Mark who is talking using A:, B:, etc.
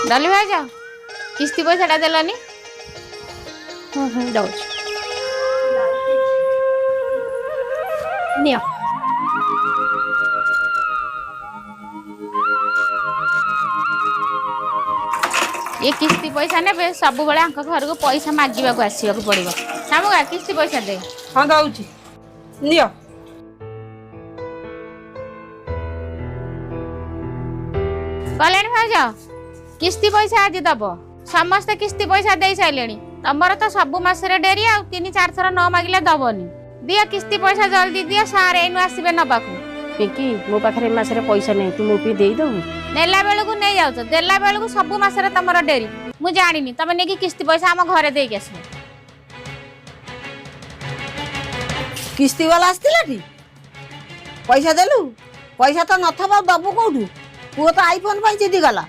A: ଡଲି ଭାଉଜ କିସ୍ତି ପଇସାଟା ଦେଲନି।
B: ଦଉଛି ନିଅ।
A: ये किस्ती पैसा ने सब बेले घर को पैसा मागिबाक आसवाक पड़ो सामुगा किस्ती पैसा दे।
B: हाँ दଉଛି नियो।
A: कल्याणी भाज किस्ती पैसा आज दब समस्ते किस्ती पैसा दे सारे तुमर तो सब मासरे डेरी आ 3-4 थर न मागिले दबनी दिया किस्ती पैसा जल्दी दिया सारे एनु आसबे नबाकू।
B: पिंकी मो पाखरे मासरे पैसा नहीं तू मो पी दे दो
A: नेला बेलू नहीं जाऊ देला बेलू सब मासरे तुमर डेरी मु जानी तुम नहीं किस्ती पैसा आम घरे दे आस।
C: किस्ती वाला आसला पैसा देलु पैसा तो नथबा दबु कोठू पुओ तो आईफोन पाई जिदी गला